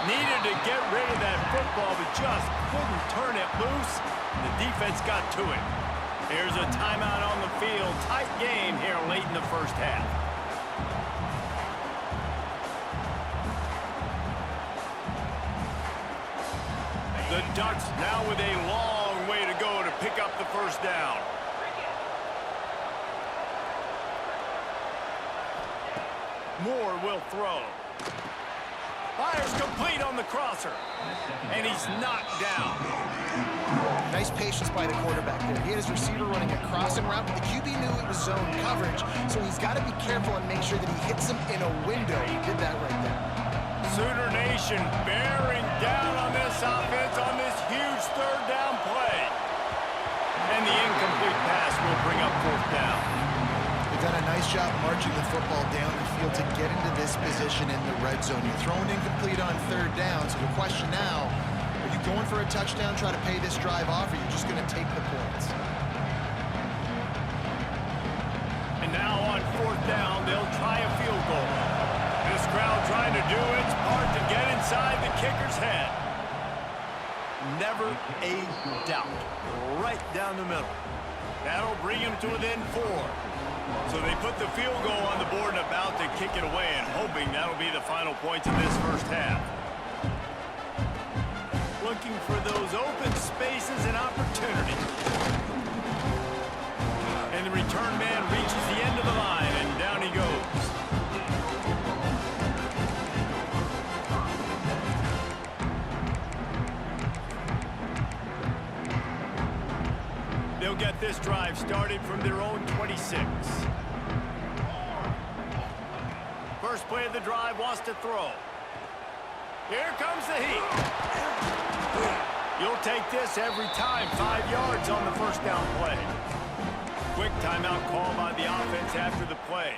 Needed to get rid of that football, but just couldn't turn it loose. The defense got to it. Here's a timeout on the field. Tight game here late in the first half. The Ducks now with a long way to go to pick up the first down. Moore will throw. Fires complete on the crosser. And he's knocked down. Nice patience by the quarterback there. He had his receiver running a crossing route, but the QB knew it was zone coverage, so he's got to be careful and make sure that he hits him in a window. He did that right there. Sooner Nation bearing down on this offense on this huge third down play. And the incomplete pass will bring up fourth down. They've done a nice job marching the football down the field to get into this position in the red zone. You're throwing incomplete on third down, so the question now, are you going for a touchdown, try to pay this drive off, or are you just going to take the points? And now on fourth down, they'll try a field goal. This crowd trying to do its part to get inside the kicker's head. Never a doubt. Right down the middle. That'll bring him to within 4. So they put the field goal on the board and about to kick it away, and hoping that'll be the final points of this first half. Looking for those open spaces and opportunities. And the return man reaches the end of the line, and down he goes. They'll get this drive started from their own 26. First play of the drive, wants to throw. Here comes the heat. You'll take this every time. 5 yards on the first down play. Quick timeout call by the offense after the play.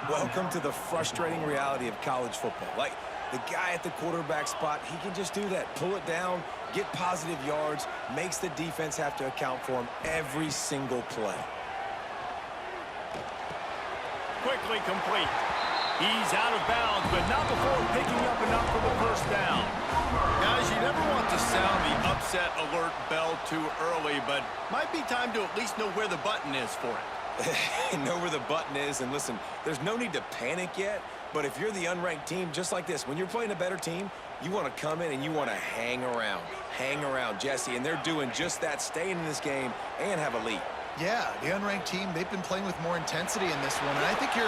Welcome to the frustrating reality of college football. Like, the guy at the quarterback spot, he can just do that. Pull it down, get positive yards, makes the defense have to account for him every single play. Quickly complete. He's out of bounds, but not before picking up enough for the first down. Guys, you never want to sound the upset alert bell too early, but might be time to at least know where the button is for it. Know where the button is, and listen, there's no need to panic yet, but if you're the unranked team, just like this, when you're playing a better team, you want to come in and you want to hang around. Hang around, Jesse, and they're doing just that, staying in this game and have a lead. Yeah, the unranked team, they've been playing with more intensity in this one. And I think if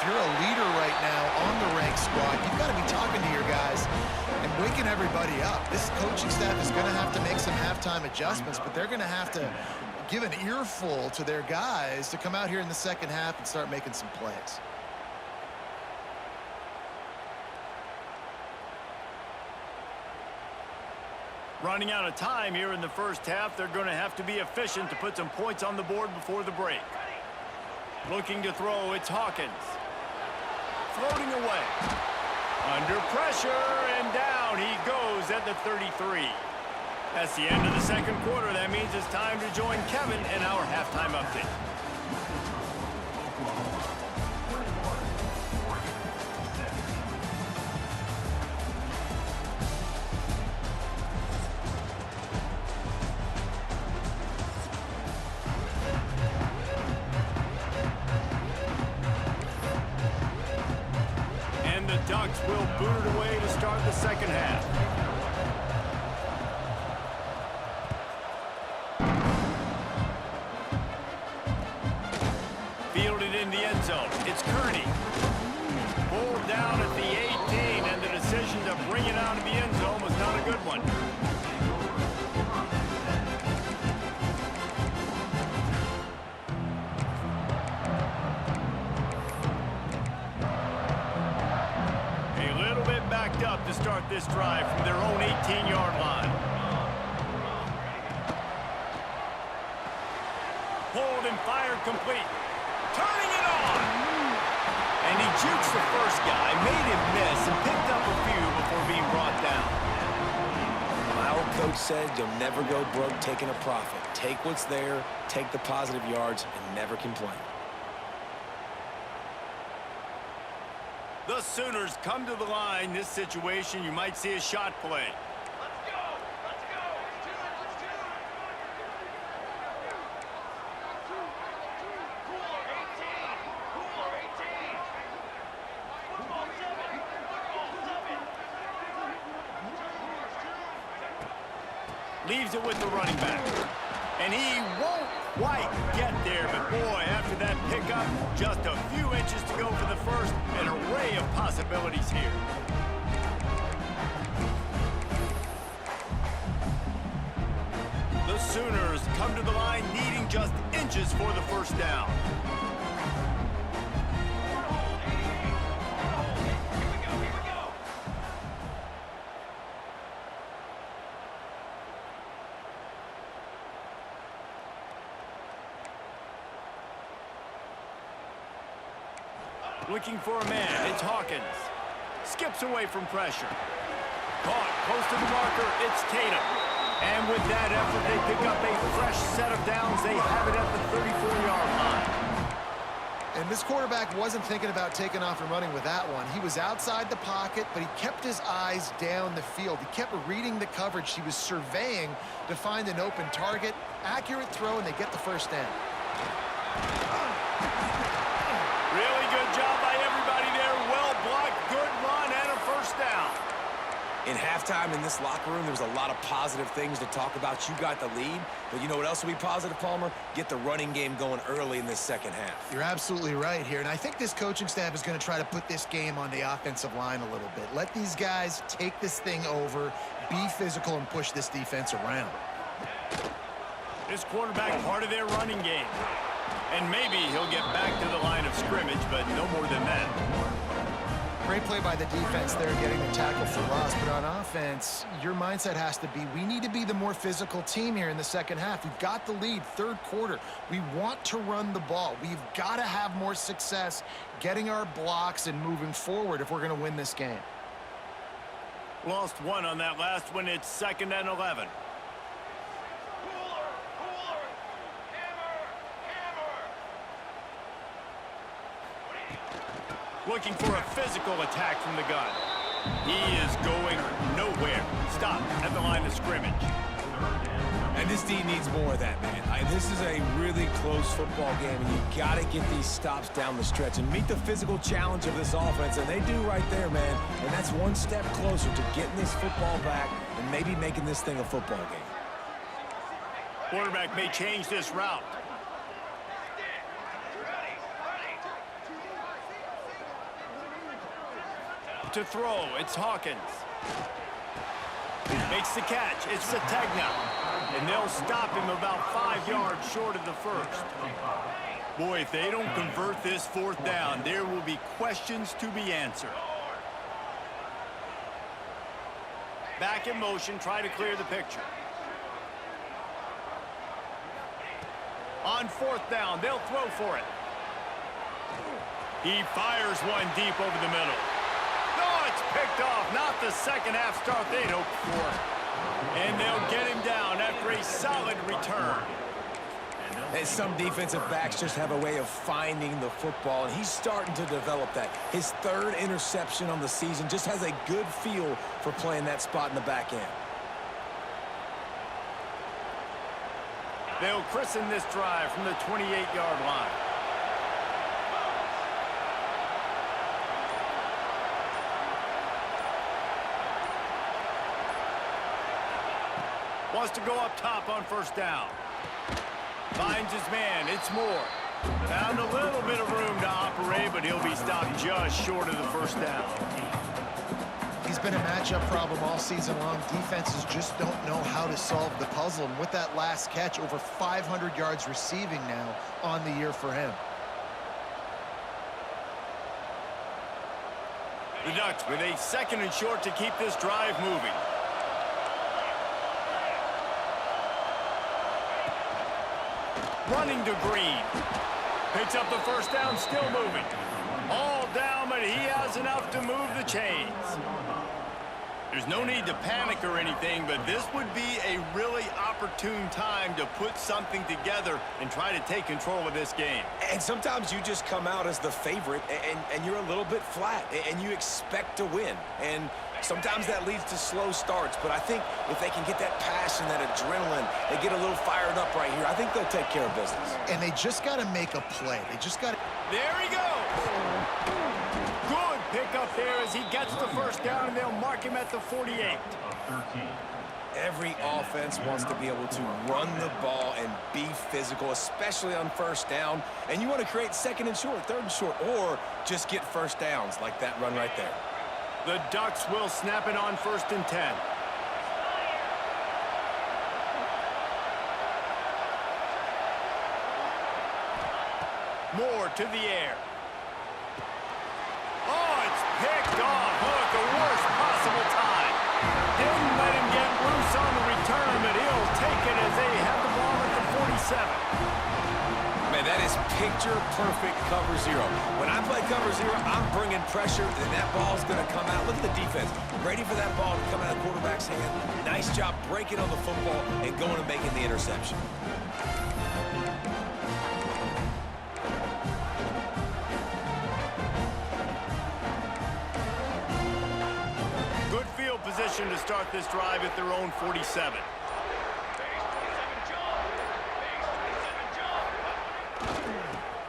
you're a leader right now on the ranked squad, you've got to be talking to your guys and waking everybody up. This coaching staff is going to have to make some halftime adjustments, but they're going to have to give an earful to their guys to come out here in the second half and start making some plays. Running out of time here in the first half, they're going to have to be efficient to put some points on the board before the break. Looking to throw, it's Hawkins. Floating away. Under pressure, and down he goes at the 33. That's the end of the second quarter. That means it's time to join Kevin in our halftime update. Ducks will boot it away to start the second half. Fielded in the end zone. It's Kearney. Pulled down at the 18, and the decision to bring it out of the end zone was not a good one. Up to start this drive from their own 18-yard line. Pulled and fired complete. Turning it on! And he jukes the first guy, made him miss, and picked up a few before being brought down. My old coach said you'll never go broke taking a profit. Take what's there, take the positive yards, and never complain. The Sooners come to the line. This situation, you might see a shot play. Leaves it with the running back. And he won't quite get there, but boy, after that pickup, just a few inches to go for the first. An array of possibilities here. The Sooners come to the line needing just inches for the first down. Looking for a man, it's Hawkins. Skips away from pressure. Caught, close to the marker, it's Tatum. And with that effort, they pick up a fresh set of downs. They have it at the 34-yard line. And this quarterback wasn't thinking about taking off and running with that one. He was outside the pocket, but he kept his eyes down the field. He kept reading the coverage. He was surveying to find an open target. Accurate throw, and they get the first down. Really good job by everybody there. Well blocked, good run, and a first down. In halftime in this locker room, there was a lot of positive things to talk about. You got the lead, but you know what else will be positive, Palmer? Get the running game going early in this second half. You're absolutely right here, and I think this coaching staff is going to try to put this game on the offensive line a little bit. Let these guys take this thing over, be physical, and push this defense around. This quarterback part of their running game. And maybe he'll get back to the line of scrimmage, but no more than that. Great play by the defense there, getting the tackle for loss. But on offense, your mindset has to be, we need to be the more physical team here in the second half. We've got the lead, third quarter. We want to run the ball. We've got to have more success getting our blocks and moving forward if we're going to win this game. Lost one on that last one. It's 2nd and 11. Looking for a physical attack from the gun. He is going nowhere. Stop at the line of scrimmage. And this D needs more of that, man. This is a really close football game, and you got to get these stops down the stretch and meet the physical challenge of this offense, and they do right there, man. And that's one step closer to getting this football back and maybe making this thing a football game. Quarterback may change this route. To throw, it's Hawkins. Makes the catch, it's Sategna. And they'll stop him about 5 yards short of the first. Boy, if they don't convert this fourth down, there will be questions to be answered. Back in motion, try to clear the picture. On fourth down, they'll throw for it. He fires one deep over the middle. No, it's picked off. Not the second half start they'd hoped for. And they'll get him down after a solid return. And some defensive backs just have a way of finding the football, and he's starting to develop that. His third interception on the season, just has a good feel for playing that spot in the back end. They'll christen this drive from the 28-yard line. Wants to go up top on first down. Finds his man. It's Moore. Found a little bit of room to operate, but he'll be stopped just short of the first down. He's been a matchup problem all season long. Defenses just don't know how to solve the puzzle. And with that last catch, over 500 yards receiving now on the year for him. The Ducks with a 2nd and short to keep this drive moving. Running to Green. Picks up the first down, still moving. All down, but he has enough to move the chains. There's no need to panic or anything, but this would be a really opportune time to put something together and try to take control of this game. And sometimes you just come out as the favorite, and you're a little bit flat, and you expect to win. And sometimes that leads to slow starts, but I think if they can get that passion, that adrenaline, they get a little fired up right here, I think they'll take care of business. And they just got to make a play. They just got to... There he goes! Good pick up there as he gets the first down, and they'll mark him at the 48. Every offense wants to be able to run the ball and be physical, especially on first down. And you want to create second and short, third and short, or just get first downs like that run right there. The Ducks will snap it on 1st and 10. Moore to the air. Oh, it's picked off. Look, the worst possible time. Didn't let him get loose on the return, but he'll take it as they have the ball at the 47. Man, that is picture-perfect cover zero. When I play cover zero, I'm bringing pressure, and that ball's going to come out. Look at the defense. Ready for that ball to come out of the quarterback's hand. Nice job breaking on the football and going and making the interception. Good field position to start this drive at their own 47.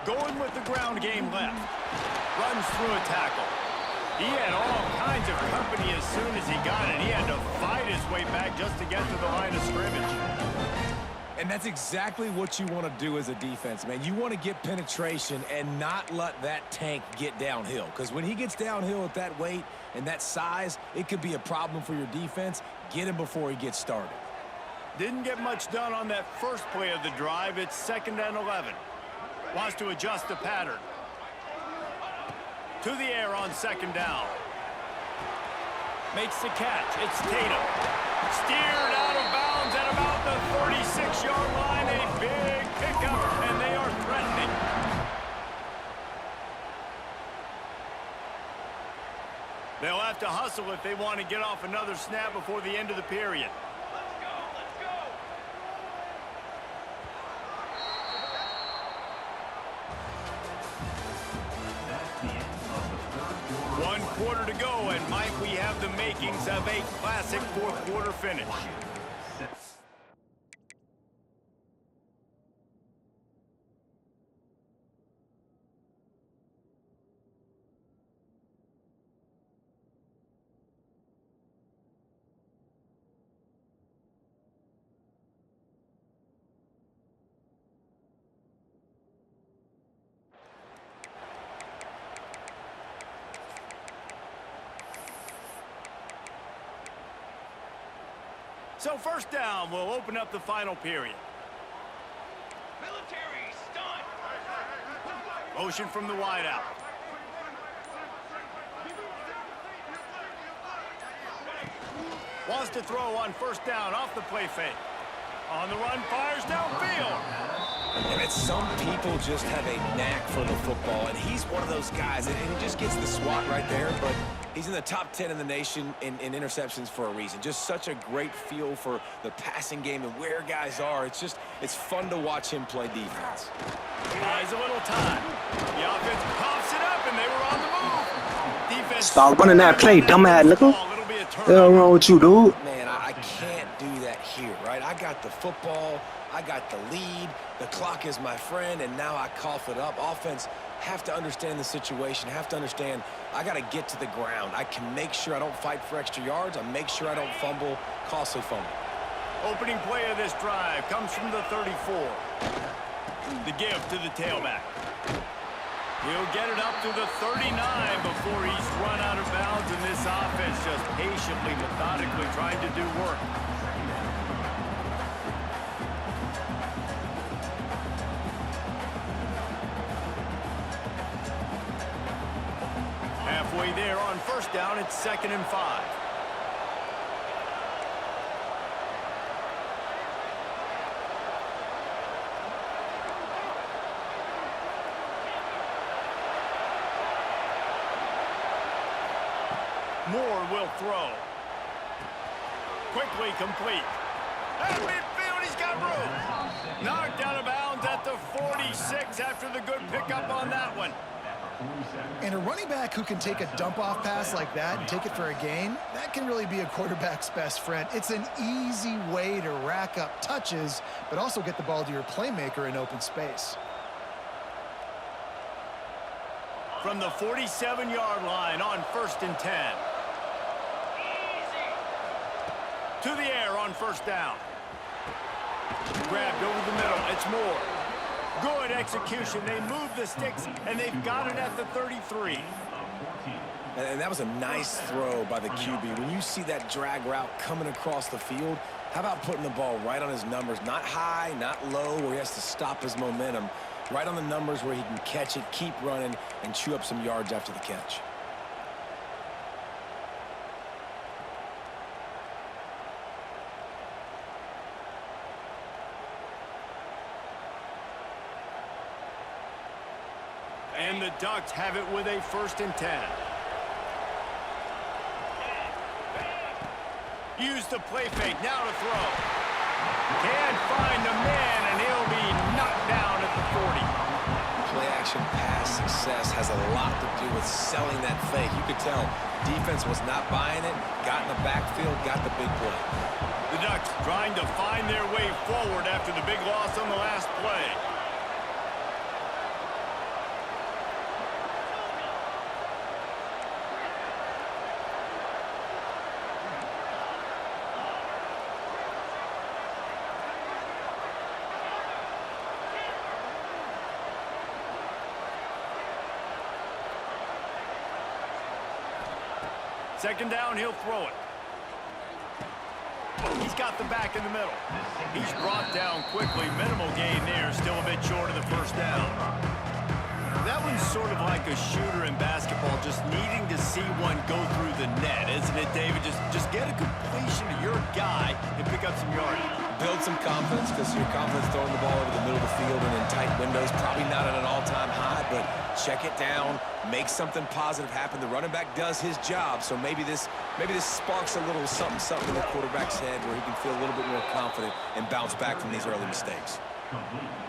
Going with the ground game left. Runs through a tackle. He had all kinds of company as soon as he got it. He had to fight his way back just to get to the line of scrimmage. And that's exactly what you want to do as a defense, man. You want to get penetration and not let that tank get downhill. Because when he gets downhill at that weight and that size, it could be a problem for your defense. Get him before he gets started. Didn't get much done on that first play of the drive. It's 2nd and 11. Wants to adjust the pattern. To the air on 2nd down. Makes the catch. It's Tatum. Steered out of bounds at about the 36-yard line. A big pickup, and they are threatening. They'll have to hustle if they want to get off another snap before the end of the period. One quarter to go, and might we have the makings of a classic fourth quarter finish. So 1st down will open up the final period. Military stunt. Motion from the wideout. Wants to throw on 1st down off the play fake. On the run, fires downfield. And it's some people just have a knack for the football, and he's one of those guys, and he just gets the swat right there, but he's in the top 10 in the nation in interceptions for a reason. Just such a great feel for the passing game and where guys are. It's fun to watch him play defense. Buys a little time. The offense pops it up, and they were on the move. Defense. Stop running that play, dumbass nigga. It'll be a What's turnover. wrong with you, dude? Man, I can't do that here, right? I got the football, I got the lead, the clock is my friend, and now I cough it up. Offense have to understand the situation, have to understand I got to get to the ground. I can make sure I don't fight for extra yards. I make sure I don't fumble, costly fumble. Opening play of this drive comes from the 34. The give to the tailback. He'll get it up to the 39 before he's run out of bounds, and this offense just patiently, methodically trying to do work. Halfway there on 1st down, it's 2nd and 5. Moore will throw. quickly complete. At midfield, he's got room. Knocked out of bounds at the 46 after the good pickup on that one. And a running back who can take a dump-off pass like that and take it for a gain, that can really be a quarterback's best friend. It's an easy way to rack up touches, but also get the ball to your playmaker in open space. From the 47-yard line on 1st and 10. To the air on 1st down. Grabbed over the middle. It's Moore. Good execution. They move the sticks, and they've got it at the 33. And that was a nice throw by the QB. When you see that drag route coming across the field, how about putting the ball right on his numbers? Not high, not low, where he has to stop his momentum. Right on the numbers where he can catch it, keep running, and chew up some yards after the catch. And the Ducks have it with a 1st and 10. Use the play fake, now to throw. Can't find the man, and he'll be knocked down at the 40. Play action pass success has a lot to do with selling that fake. You could tell defense was not buying it, got in the backfield, got the big play. The Ducks trying to find their way forward after the big loss on the last play. Second down, he'll throw it. He's got the back in the middle. He's brought down quickly. Minimal gain there, still a bit short of the 1st down. That one's sort of like a shooter in basketball, just needing to see one go through the net, isn't it, David? Just get a completion to your guy and pick up some yardage. Build some confidence, because your confidence throwing the ball over the middle of the field and in tight windows, probably not at an all-time high, but check it down, make something positive happen. The running back does his job, so maybe this sparks a little something in the quarterback's head where he can feel a little bit more confident and bounce back from these early mistakes.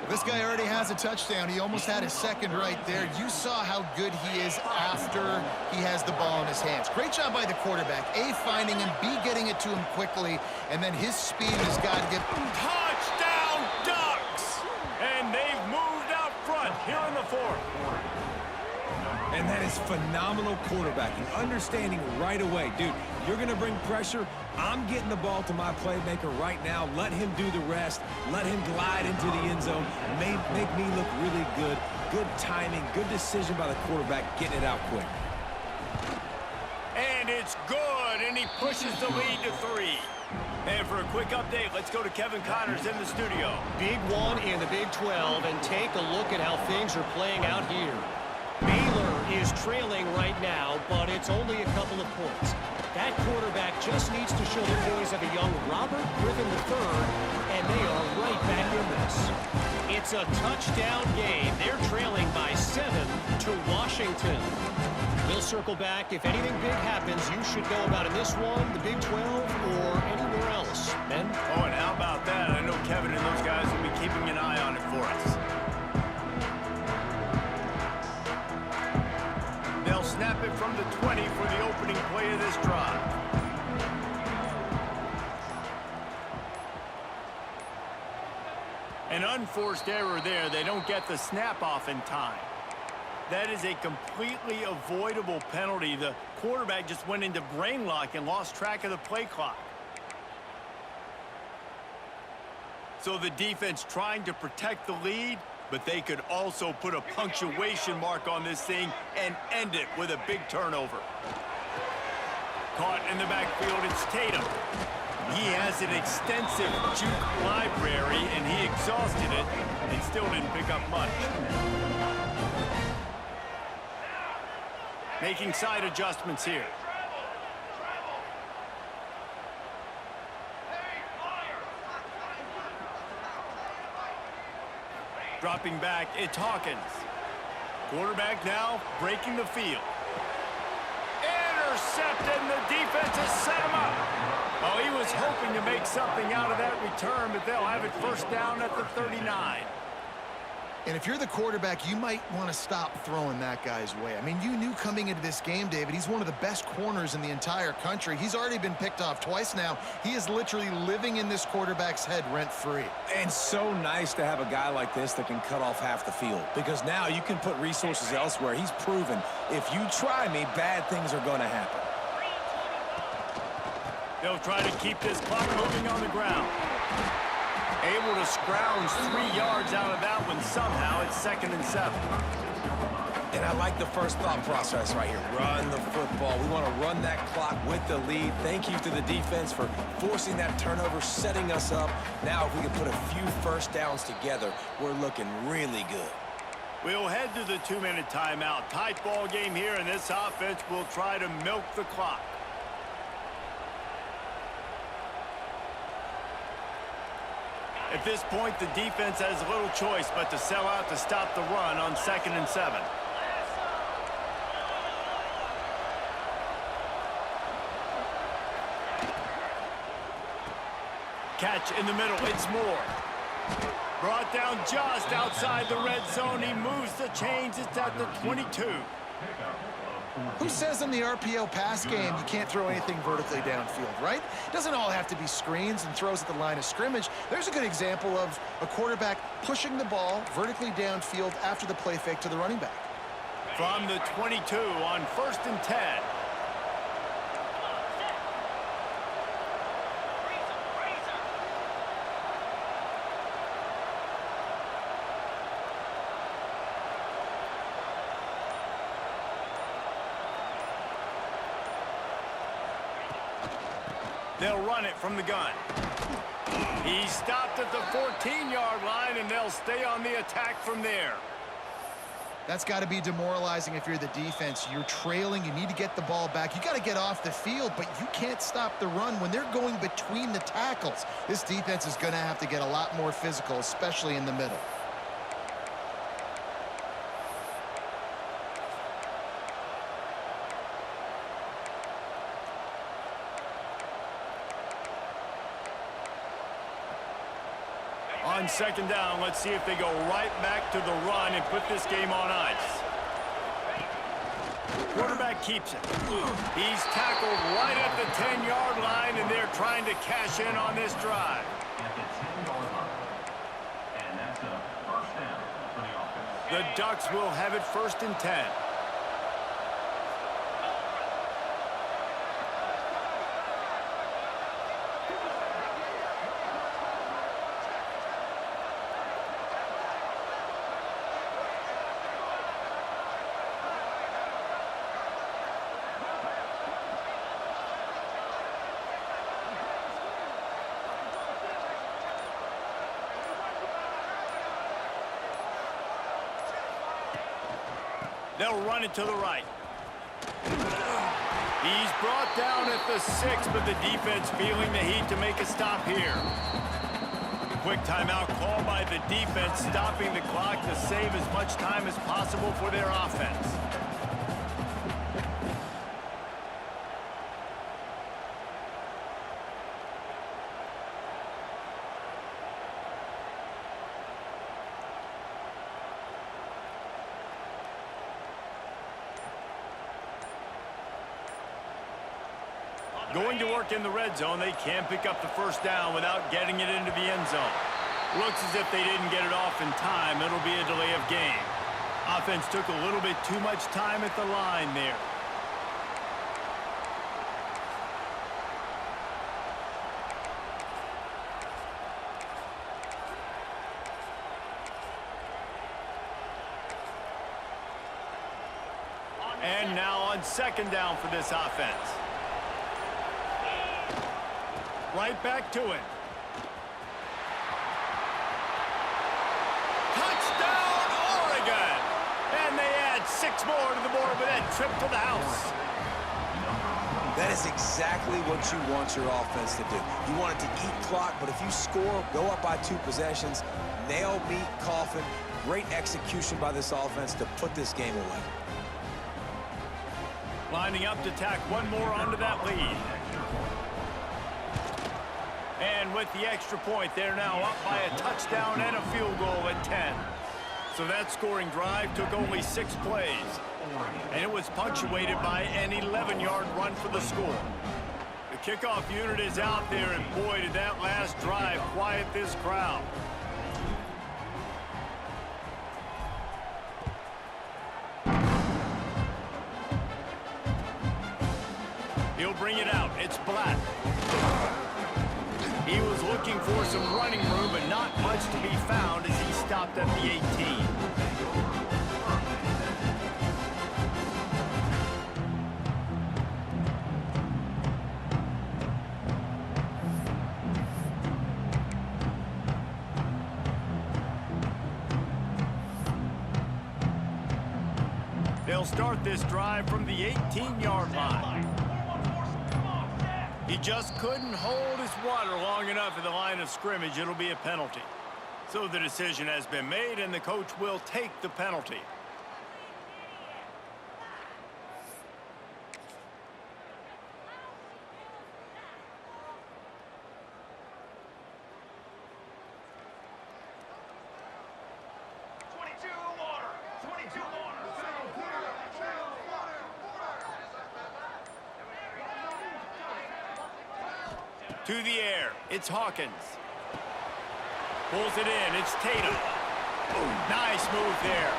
This guy already has a touchdown. He almost had his second right there. You saw how good he is after he has the ball in his hands. Great job by the quarterback. A, finding him, B, getting it to him quickly, and then his speed has got to get... Touchdown, Ducks! And they've moved out front here in the 4th. And that is phenomenal quarterbacking, understanding right away. Dude, you're going to bring pressure. I'm getting the ball to my playmaker right now. Let him do the rest. Let him glide into the end zone. Make me look really good. Good timing, good decision by the quarterback, getting it out quick. And it's good, and he pushes the lead to 3. And for a quick update, let's go to Kevin Connors in the studio. Big one in the Big 12, and take a look at how things are playing out here. Baylor is trailing right now, but it's only a couple of points. That quarterback just needs to show the poise of a young Robert Griffin III, and they are right back in this. It's a touchdown game. They're trailing by 7 to Washington. We'll circle back. If anything big happens, you should know about in this one, the Big 12, or anywhere else. Ben? Oh, and how about that? I know Kevin and those guys will be keeping an eye on it for us. They'll snap it from the 20 for the opening play of this drive. An unforced error there. They don't get the snap off in time. That is a completely avoidable penalty. The quarterback just went into brain lock and lost track of the play clock. So the defense trying to protect the lead, but they could also put a punctuation mark on this thing and end it with a big turnover. Caught in the backfield, it's Tatum. He has an extensive juke library, and he exhausted it and still didn't pick up much. Making side adjustments here. Dropping back, it's Hawkins. Quarterback now breaking the field. Intercepted, and the defense has set him up. Oh, he was hoping make something out of that return, but they'll have it first down at the 39. And if you're the quarterback, you might want to stop throwing that guy's way. I mean, you knew coming into this game, David, he's one of the best corners in the entire country. He's already been picked off twice now. He is literally living in this quarterback's head rent-free. And so nice to have a guy like this that can cut off half the field, because now you can put resources elsewhere. He's proven if you try me, bad things are going to happen. They'll try to keep this clock moving on the ground. Able to scrounge 3 yards out of that one somehow. It's 2nd and 7. And I like the first thought process right here. Run the football. We want to run that clock with the lead. Thank you to the defense for forcing that turnover, setting us up. Now if we can put a few first downs together, we're looking really good. We'll head to the 2-minute timeout. Tight ball game here, and this offense will try to milk the clock. At this point, the defense has little choice but to sell out to stop the run on 2nd and 7. Catch in the middle. It's Moore. Brought down just outside the red zone. He moves the chains. It's at the 22. Who says in the RPO pass game you can't throw anything vertically downfield, right? It doesn't all have to be screens and throws at the line of scrimmage. There's a good example of a quarterback pushing the ball vertically downfield after the play fake to the running back. From the 22 on 1st and 10. They'll run it from the gun. He stopped at the 14-yard line, and they'll stay on the attack from there. That's got to be demoralizing if you're the defense. You're trailing. You need to get the ball back. You got to get off the field, but you can't stop the run when they're going between the tackles. This defense is going to have to get a lot more physical, especially in the middle. On 2nd down, let's see if they go right back to the run and put this game on ice. Quarterback keeps it. He's tackled right at the 10-yard line, and they're trying to cash in on this drive. The Ducks will have it 1st and 10. They'll run it to the right. He's brought down at the 6, but the defense feeling the heat to make a stop here. Quick timeout call by the defense, stopping the clock to save as much time as possible for their offense. Going to work in the red zone, they can't pick up the first down without getting it into the end zone. Looks as if they didn't get it off in time. It'll be a delay of game. Offense took a little bit too much time at the line there. And now on 2nd down for this offense. Right back to it. Touchdown, Oregon! And they add 6 more to the board with that trip to the house. That is exactly what you want your offense to do. You want it to eat clock, but if you score, go up by 2 possessions, nail, beat, coffin. Great execution by this offense to put this game away. Lining up to tack one more onto that lead. And with the extra point. They're now up by a touchdown and a field goal at 10. So that scoring drive took only 6 plays. And it was punctuated by an 11-yard run for the score. The kickoff unit is out there, and boy, did that last drive quiet this crowd. He'll bring it out. It's Black. He was looking for some running room, but not much to be found as he stopped at the 18. They'll start this drive from the 18-yard line. He just couldn't hold his water long enough at the line of scrimmage. It'll be a penalty. So the decision has been made, and the coach will take the penalty. To the air, it's Hawkins. Pulls it in, it's Tatum. Nice move there.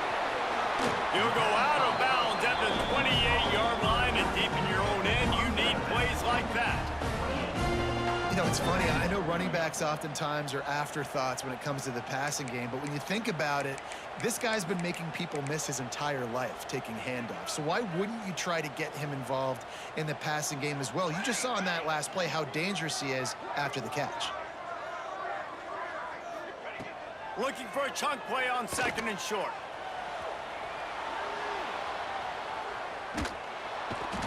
He'll go out of bounds at the 28-yard line, and deep in your own end, you need plays like that. You know, it's funny. I know running backs oftentimes are afterthoughts when it comes to the passing game, but when you think about it, this guy's been making people miss his entire life taking handoffs. So why wouldn't you try to get him involved in the passing game as well? You just saw in that last play how dangerous he is after the catch. Looking for a chunk play on 2nd and short.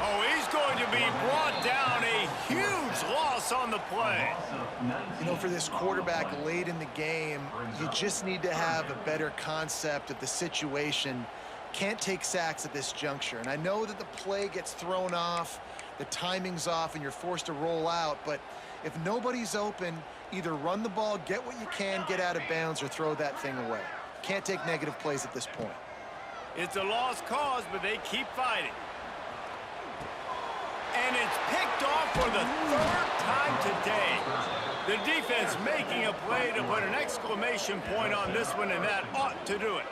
Oh, he's going to be brought down. A huge loss on the play. You know, for this quarterback late in the game, you just need to have a better concept of the situation. Can't take sacks at this juncture. And I know that the play gets thrown off, the timing's off, and you're forced to roll out. But if nobody's open, either run the ball, get what you can, get out of bounds, or throw that thing away. Can't take negative plays at this point. It's a lost cause, but they keep fighting. And it's picked off for the 3rd time today. The defense making a play to put an exclamation point on this one, and that ought to do it.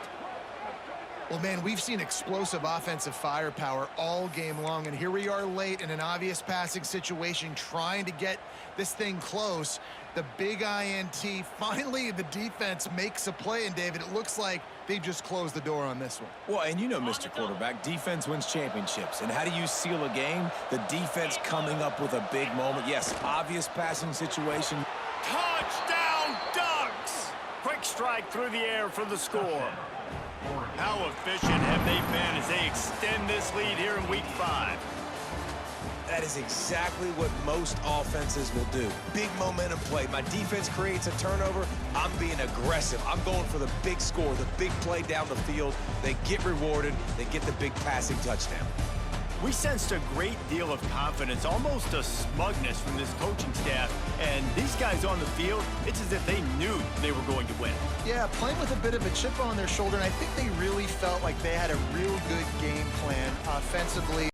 Well, man, we've seen explosive offensive firepower all game long, and here we are late in an obvious passing situation trying to get this thing close. The big INT, finally the defense makes a play, and David, it looks like they just closed the door on this one. Well, and you know, Mr. Quarterback, defense wins championships. And how do you seal a game? The defense coming up with a big moment. Yes, obvious passing situation. Touchdown, Ducks! Quick strike through the air for the score. How efficient have they been as they extend this lead here in Week 5? That is exactly what most offenses will do. Big momentum play. My defense creates a turnover. I'm being aggressive. I'm going for the big score, the big play down the field. They get rewarded. They get the big passing touchdown. We sensed a great deal of confidence, almost a smugness from this coaching staff. And these guys on the field, it's as if they knew they were going to win. Yeah, playing with a bit of a chip on their shoulder, and I think they really felt like they had a real good game plan offensively.